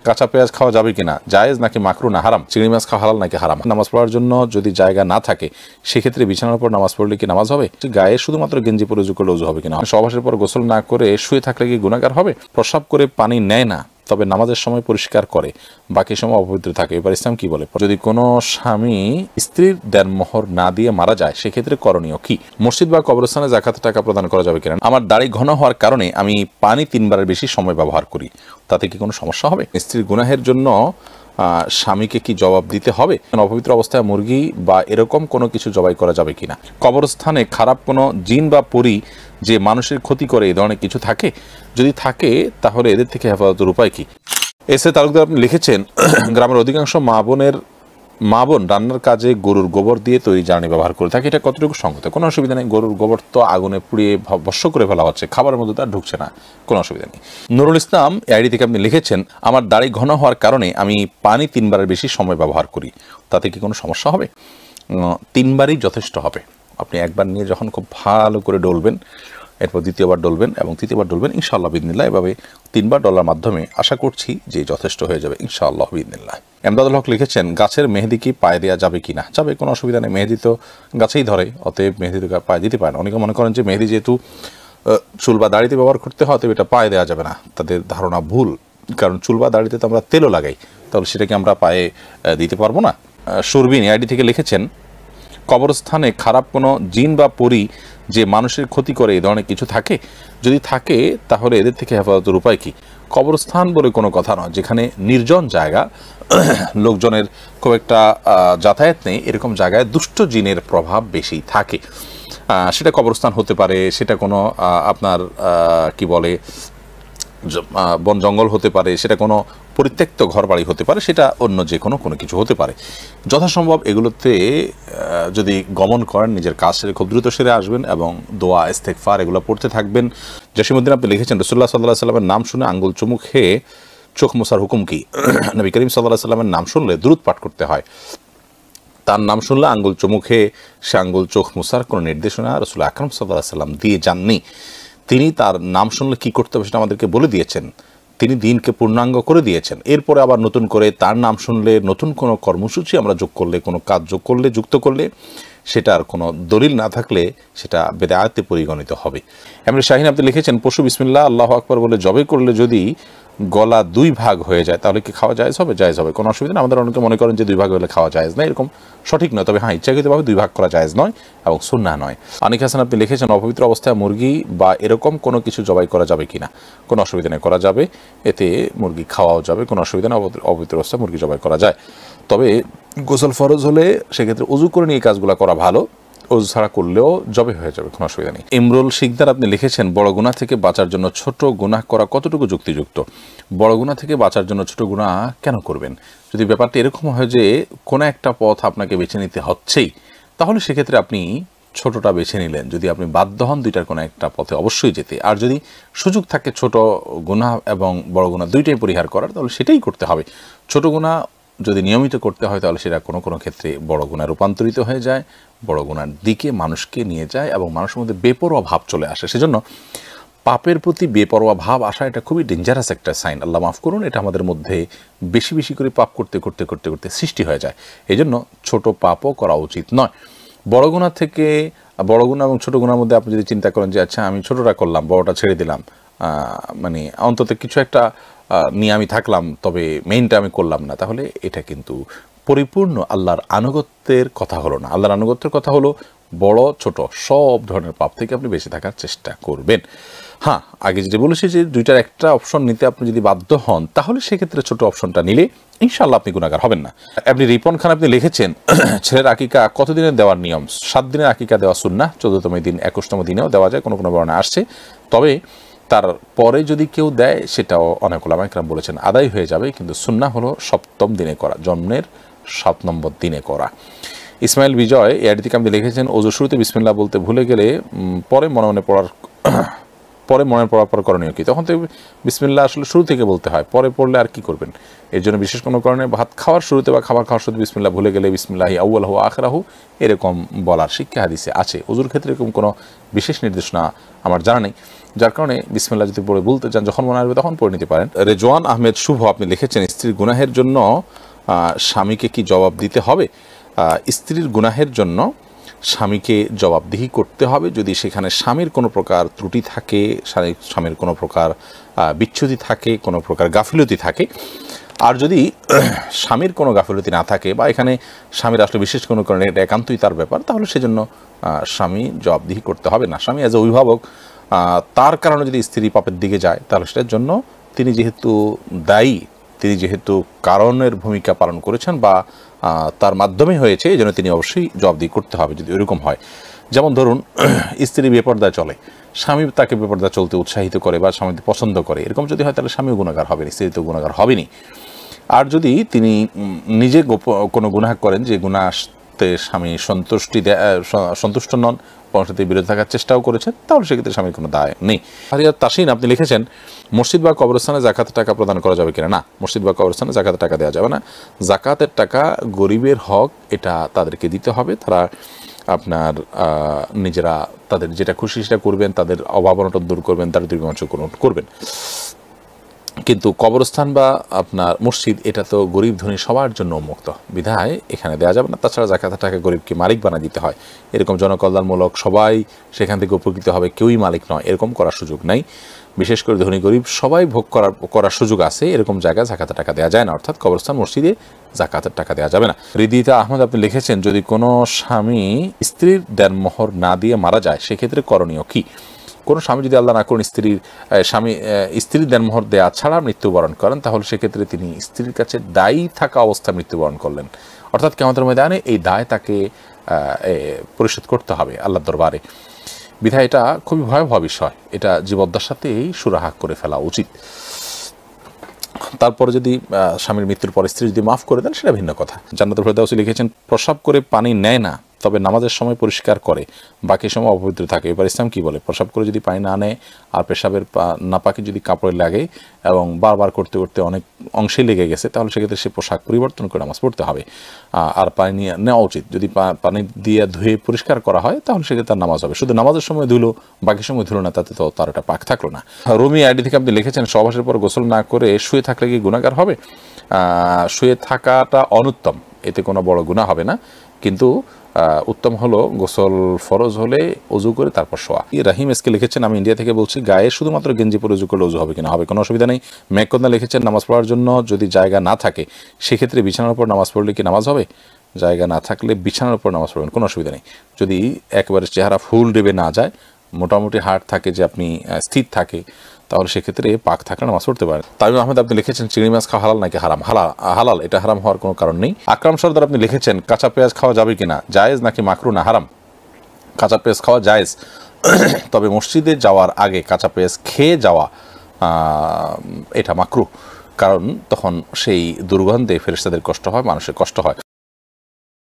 কাঁচা পেঁয়াজ খাওয়া যাবে কিনা, জায়েজ নাকি মাকরু না হারাম, চিংড়ি মাছ খাওয়া হালাল নাকি হারাম, নামাজ পড়ার জন্য যদি জায়গা না থাকে সেক্ষেত্রে বিছানার উপর নামাজ পড়লে কি নামাজ হবে, গায়ে শুধুমাত্র গেঞ্জি পরে উজু করলে উজু হবে কিনা, সহবাসের পর গোসল না করে শুয়ে থাকলে কি গুনাহগার হবে, প্রস্রাব করে পানি নেয় না তবে নামাজের সময় পরিষ্কার করে বাকি সময় অপবিত্র থাকে, এবার ইসলাম কি বলে, যদি কোনো স্বামী স্ত্রীর দেনমোহর না দিয়ে মারা যায় সেক্ষেত্রে করণীয় কি, মসজিদ বা কবরস্থানে যাকাত টাকা প্রদান করা যাবে কিনা, আমার দাড়ি ঘন হওয়ার কারণে আমি পানি 3 বারের বেশি সময় ব্যবহার করি তাতে কি কোনো সমস্যা হবে, স্ত্রীর গুনাহের জন্য স্বামীকে কি জবাব দিতে হবে, অপবিত্র অবস্থায় মুরগি বা এরকম কোনো কিছু জবাই করা যাবে কিনা, কবরস্থানে খারাপ কোনো জিন বা পরী যে মানুষের ক্ষতি করে এই ধরনের কিছু থাকে, যদি থাকে তাহলে এদের থেকে হেফাজতের উপায় কি। এসে তালুকদার আপনি লিখেছেন গ্রামের অধিকাংশ মা বোন রান্নার কাজে গরুর গোবর দিয়ে তৈরি জ্বালানি ব্যবহার করে থাকে, এটা কতটুকু সঙ্গত, কোনো অসুবিধা নেই, গরুর গোবর তো আগুনে পুড়িয়ে ভস্ম করে ফেলা হচ্ছে, খাবারের মধ্যে তার ঢুকছে না, কোনো অসুবিধা নেই। নুরুল ইসলাম আইডি থেকে আপনি লিখেছেন আমার দাড়ি ঘন হওয়ার কারণে আমি পানি 3 বারের বেশি সময় ব্যবহার করি তাতে কি কোনো সমস্যা হবে, 3 বারই যথেষ্ট হবে, আপনি একবার নিয়ে যখন খুব ভালো করে ডলবেন এরপর দ্বিতীয়বার ডলবেন এবং তৃতীয়বার ডলবেন ইনশাআল্লাহ বিদিনিল্লাহ, এভাবে 3 বার ডলার মাধ্যমে আশা করছি যে যথেষ্ট হয়ে যাবে ইনশাআল্লাহ বিদিনিল্লাহ। এমদাদুল হক লিখেছেন গাছের মেহেদি কি পায়ে দেওয়া যাবে কি না, যাবে, কোনো অসুবিধা নেই, মেহেদি তো গাছেই ধরে, অতএব মেহেদি তো পায়ে দিতে পারে না। অনেকে মনে করেন যে মেহেদি যেহেতু চুল বা দাড়িতে ব্যবহার করতে হয় তবে এটা পায়ে দেওয়া যাবে না, তাদের ধারণা ভুল, কারণ চুল বা দাড়িতে তো আমরা তেলও লাগাই, তাহলে সেটাকে আমরা পায়ে দিতে পারবো না। সুরবিন আইডি থেকে লিখেছেন কবরস্থানে খারাপ কোনো জিন বা পরী যে মানুষের ক্ষতি করে এই ধরনের কিছু থাকে, যদি থাকে তাহলে এদের থেকে হেফাজতের উপায় কি, কবরস্থান বলে কোনো কথা নয়, যেখানে নির্জন জায়গা লোকজনের খুব একটা যাতায়াত নেই এরকম জায়গায় দুষ্ট জিনের প্রভাব বেশি থাকে, সেটা কবরস্থান হতে পারে, সেটা কোনো আপনার কি বলে বন জঙ্গল হতে পারে, সেটা কোনো পরিত্যক্ত ঘর বাড়ি হতে পারে, সেটা অন্য যে কোনো কিছু হতে পারে, যথাসম্ভব এগুলোতে যদি গমন করেন নিজের কাজ সেরে খুব দ্রুত সেরে আসবেন এবং দোয়া ইস্তেগফার এগুলো পড়তে থাকবেন। জসিমউদ্দিন আপনি লিখেছেন রাসূলুল্লাহ সাল্লাল্লাহু আলাইহি ওয়াসাল্লামের নাম শুনে আঙ্গুল চুমুক খেয়ে চোখ মোছার হুকুম কি, নবী করিম সাল্লাল্লাহু আলাইহি ওয়াসাল্লামের নাম শুনলে দুরূদ পাঠ করতে হয়, তার নাম শুনলে আঙ্গুল চুমুকে সে আঙ্গুল চোখ মোছার কোনো নির্দেশনা রাসূল আকরাম সাল্লাল্লাহু আলাইহি ওয়াসাল্লাম দিয়ে যাননি, তিনি তার নাম শুনলে কী করতে হবে সেটা আমাদেরকে বলে দিয়েছেন, তিনি দিনকে পূর্ণাঙ্গ করে দিয়েছেন। এরপরে আবার নতুন করে তার নাম শুনলে নতুন কোনো কর্মসূচি আমরা যোগ করলে, কোনো কাজ যোগ করলে, যুক্ত করলে সেটার কোনো দলিল না থাকলে সেটা বেদায়াতে পরিগণিত হবে। এমনি শাহিন আপনি লিখেছেন পশু বিসমিল্লাহ আল্লাহু আকবার বলে জবে করলে যদি গলা 2 ভাগ হয়ে যায় তাহলে কি খাওয়া জায়েজ হবে, জায়েজ হবে, কোনো অসুবিধা না। আমাদের অনেকে মনে করেন যে 2 ভাগ হলে খাওয়া জায়েজ না, এরকম সঠিক নয়, তবে হ্যাঁ ইচ্ছাকৃতভাবে 2 ভাগ করা জায়েজ নয় এবং সুন্নাহ নয়। আনিক হাসান আপনি লিখেছেন অপবিত্র অবস্থায় মুরগি বা এরকম কোনো কিছু জবাই করা যাবে কিনা, কোনো অসুবিধা নেই, করা যাবে, এতে মুরগি খাওয়াও যাবে, কোনো অসুবিধা নেই, অপবিত্র অবস্থায় মুরগি জবাই করা যায়, তবে গোসল ফরজ হলে সেক্ষেত্রে উজু করে নিয়ে কাজগুলো করা ভালো, ওযু ছাড়া করলেও জবে হয়ে যাবে, কোনো অসুবিধা নেই। ইমরুল শিকদার আপনি লিখেছেন বড় গুনাহ থেকে বাঁচার জন্য ছোট গুনাহ করা কতটুকু যুক্তিযুক্ত, বড় গুনাহ থেকে বাঁচার জন্য ছোট গুনাহ কেন করবেন, যদি ব্যাপারটা এরকম হয় যে কোনো একটা পথ আপনাকে বেছে নিতে হচ্ছেই তাহলে সেক্ষেত্রে আপনি ছোটটা বেছে নিলেন, যদি আপনি বাধ্য হন দুইটার কোনো একটা পথে অবশ্যই যেতে, আর যদি সুযোগ থাকে ছোট গুনাহ এবং বড় গুনাহ দুইটাই পরিহার করার তাহলে সেটাই করতে হবে। ছোট গুনাহ যদি নিয়মিত করতে হয় তাহলে সেটা কোনো কোনো ক্ষেত্রে বড় গুনাহে রূপান্তরিত হয়ে যায়, বড় গুনার দিকে মানুষকে নিয়ে যায় এবং মানুষের মধ্যে বেপরোয়া ভাব চলে আসে। সেজন্য পাপের প্রতি বেপরোয়া ভাব আসা এটা খুবই ডেঞ্জারাস একটা সাইন, আল্লাহ মাফ করুন, এটা আমাদের মধ্যে বেশি বেশি করে পাপ করতে করতে করতে করতে সৃষ্টি হয়ে যায়, এই জন্য ছোটো পাপও করা উচিত নয়। বড় গুনাহ থেকে বড় গুনাহ এবং ছোটো গুনার মধ্যে আপনি যদি চিন্তা করেন যে আচ্ছা আমি ছোটোটা করলাম বড়টা ছেড়ে দিলাম, মানে অন্তত কিছু একটা নিয়ে আমি থাকলাম তবে মেইনটা আমি করলাম না, তাহলে এটা কিন্তু পরিপূর্ণ আল্লাহর আনুগত্যের কথা হলো না। আল্লাহর আনুগত্যের কথা হলো বড় ছোট সব ধরনের পাপ থেকে আপনি বেঁচে থাকার চেষ্টা করবেন। হ্যাঁ, আগে যেটা বলেছি যে দুইটার একটা অপশন নিতে আপনি যদি বাধ্য হন তাহলে সেক্ষেত্রে ছোট অপশনটা নিলে ইনশাআল্লাহ আপনি গুনাহগার হবেন না। আপনি রিপন খান আপনি লিখেছেন ছেলের আকিকা কতদিনের দেওয়ার নিয়ম, 7 দিনের আকিকা দেওয়া সুন্নাহ, 14তম দিন 21তম দিনেও দেওয়া যায়, কোনো কোনো বর্ণনা আসছে, তবে তার পরে যদি কেউ দেয় সেটাও অনেক ওলামা ইকরাম বলেছেন আদায় হয়ে যাবে, কিন্তু সুন্নাহ হলো 7ম দিনে করা, জন্মের 7 নম্বর দিনে করা। ইসমাইল বিজয় এর দিকে আপনি লিখেছেন ওযু শুরুতে বিসমিল্লাহ বলতে ভুলে গেলে পরে মনে মনে পড়ার পরে মনে পড়ার পর করণীয় কি? তখন তো বিসমিল্লাহ আসলে শুরু থেকে বলতে হয়, পরে পড়লে আর কি করবেন? এর জন্য বিশেষ কোনো কারণে ভাত খাওয়ার শুরুতে বা খাবার খাওয়ার শুরুতে বিসমিল্লাহ ভুলে গেলে বিসমিল্লাহি আউয়ালহু আখিরাহু এরকম বলার শিক্ষা হাদিসে আছে। ওযুর ক্ষেত্রে এরকম কোনো বিশেষ নির্দেশনা আমার জানা নেই, যার কারণে বিসমিল্লাহ যদি পড়ে বলতে চান যখন মনে আসবে তখন পড়ে নিতে পারেন। রেজওয়ান আহমেদ শুভ আপনি লিখেছেন, স্ত্রীর গুনাহের জন্য স্বামীকে কি জবাব দিতে হবে? স্ত্রীর গুনাহের জন্য স্বামীকে জবাবদিহি করতে হবে যদি সেখানে স্বামীর কোনো প্রকার ত্রুটি থাকে, স্বামীর কোনো প্রকার বিচ্যুতি থাকে, কোনো প্রকার গাফিলতি থাকে। আর যদি স্বামীর কোনো গাফিলতি না থাকে বা এখানে স্বামীর আসলে বিশেষ কোনো কারণে এটা একান্তই তার ব্যাপার, তাহলে সেজন্য স্বামী জবাবদিহি করতে হবে না। স্বামী অ্যাজ এ অভিভাবক তার কারণে যদি স্ত্রী পাপের দিকে যায় তাহলে সেটার জন্য তিনি যেহেতু দায়ী, তিনি যেহেতু কারণের ভূমিকা পালন করেছেন বা তার মাধ্যমে হয়েছে, এই জন্য তিনি অবশ্যই জবাবদিহি করতে হবে যদি এরকম হয়। যেমন ধরুন স্ত্রী বেপরদায় চলে, স্বামী তাকে বেপরদা চলতে উৎসাহিত করে বা স্বামী পছন্দ করে, এরকম যদি হয় তাহলে স্বামীও গুনাহগার হবেন, স্ত্রী তো গুনাহগার হবেনি। আর যদি তিনি নিজে কোনো গুনাহ করেন যে গুনাহতে স্বামী সন্তুষ্ট নন, সাথে বিরত থাকার চেষ্টাও করেছেন, তাহলে সেক্ষেত্রে স্বামীর কোনো দায় নেই। হারিয়াত তাসিন আপনি লিখেছেন, মসজিদ বা কবরস্থানে জাকাতের টাকা প্রদান করা যাবে কিনা? না, মসজিদ বা কবরস্থানে জাকাতের টাকা দেওয়া যাবে না। জাকাতের টাকা গরিবের হক, এটা তাদেরকে দিতে হবে। তারা আপনার নিজেরা তাদের যেটা খুশি সেটা করবেন, তাদের অভাব অনটন দূর করবেন, তাদের দীর্ঘাংশ করবেন। কিন্তু কবরস্থান বা আপনার মসজিদ এটা তো গরিব ধনী সবার জন্য উন্মুক্ত, বিধায় এখানে দেওয়া যাবে না। তাছাড়া জাকাতের টাকা গরিবকে মালিক বানা দিতে হয়, এরকম জনকল্যাণমূলক সবাই সেখান থেকে উপকৃত হবে, কেউই মালিক নয়, এরকম করার সুযোগ নাই। বিশেষ করে ধনী গরিব সবাই ভোগ করার সুযোগ আছে, এরকম জায়গায় জাকাতের টাকা দেওয়া যায় না, অর্থাৎ কবরস্থান মসজিদে জাকাতের টাকা দেওয়া যাবে না। রিদিতা আহমদ আপনি লিখেছেন, যদি কোনো স্বামী স্ত্রীর দেনমোহর না দিয়ে মারা যায় সেক্ষেত্রে করণীয় কি? কোনো স্বামী যদি আল্লাহ না করুন স্ত্রীর দেনমোহর দেয়া ছাড়া মৃত্যুবরণ করেন, তাহলে সেক্ষেত্রে তিনি স্ত্রীর কাছে দায়ী থাকা অবস্থায় মৃত্যুবরণ করলেন, অর্থাৎ কিয়ামতের ময়দানে এই দায় তাকে পরিশোধ করতে হবে আল্লাহর দরবারে। বিধায় এটা খুবই ভয়াবহ বিষয়, এটা জীবদ্দশাতেই সুরাহা করে ফেলা উচিত। তারপরে যদি স্বামীর মৃত্যুর পর স্ত্রী যদি মাফ করে দেন সেটা ভিন্ন কথা। জান্নাতুল ফেরদাউসী লিখেছেন, প্রস্রাব করে পানি নেয় না, তবে নামাজের সময় পরিষ্কার করে, বাকি সময় অপবিত্র থাকে, এবার ইসলাম কী বলে? প্রস্রাব করে যদি পানি না নেয় আর পেশাবের নাপাকি যদি কাপড়ে লাগে এবং বারবার করতে করতে অনেক অংশে লেগে গেছে, তাহলে সেক্ষেত্রে সে পোশাক পরিবর্তন করে নামাজ পড়তে হবে। আর পানি নিয়ে নেওয়া উচিত, যদি পানি দিয়ে ধুয়ে পরিষ্কার করা হয় তাহলে সেক্ষেত্রে তার নামাজ হবে। শুধু নামাজের সময় ধুলো, বাকি সময় ধুলো না, তাতে তো তার একটা পাক থাকলো না। রুমি আইডি থেকে আপনি লিখেছেন, সহবাসের পর গোসল না করে শুয়ে থাকলে কি গুনাহগার হবে? শুয়ে থাকাটা অনুত্তম, এতে কোনো বড় গুনাহ হবে না, কিন্তু উত্তম হলো গোসল ফরজ হলে অজু করে তারপর শোয়া। রাহিম এসকে লিখেছেন, আমি ইন্ডিয়া থেকে বলছি, গায়ে শুধুমাত্র গেঞ্জি পরে অজু করলে অজু হবে কিনা? হবে, কোনো অসুবিধা নেই। মেঘকন্যা লিখেছেন, নামাজ পড়ার জন্য যদি জায়গা না থাকে সেক্ষেত্রে বিছানার উপর নামাজ পড়লে কি নামাজ হবে? জায়গা না থাকলে বিছানার উপর নামাজ পড়বেন, কোনো অসুবিধা নেই। যদি একেবারে চেহারা ফুল ডেবে না যায়, মোটামুটি হার্ট থাকে যে আপনি স্থির থাকে, তাহলে সেক্ষেত্রে পাক থাকলে নামাজ পড়তে পারেন। তামিম আহমেদ আপনি লিখেছেন, চিংড়ি মাছ খাওয়া হালাল নাকি হারাম? হালাল, এটা হারাম হওয়ার কোনো কারণ নেই। আকরাম সর্দার আপনি লিখেছেন, কাঁচা পেঁয়াজ খাওয়া যাবে কিনা, জায়েজ নাকি মাকরু না হারাম? কাঁচা পেঁয়াজ খাওয়া জায়েজ, তবে মসজিদে যাওয়ার আগে কাঁচা পেঁয়াজ খেয়ে যাওয়া এটা মাকরু, কারণ তখন সেই দুর্গন্ধে ফেরেশতাদের কষ্ট হয়, মানুষের কষ্ট হয়।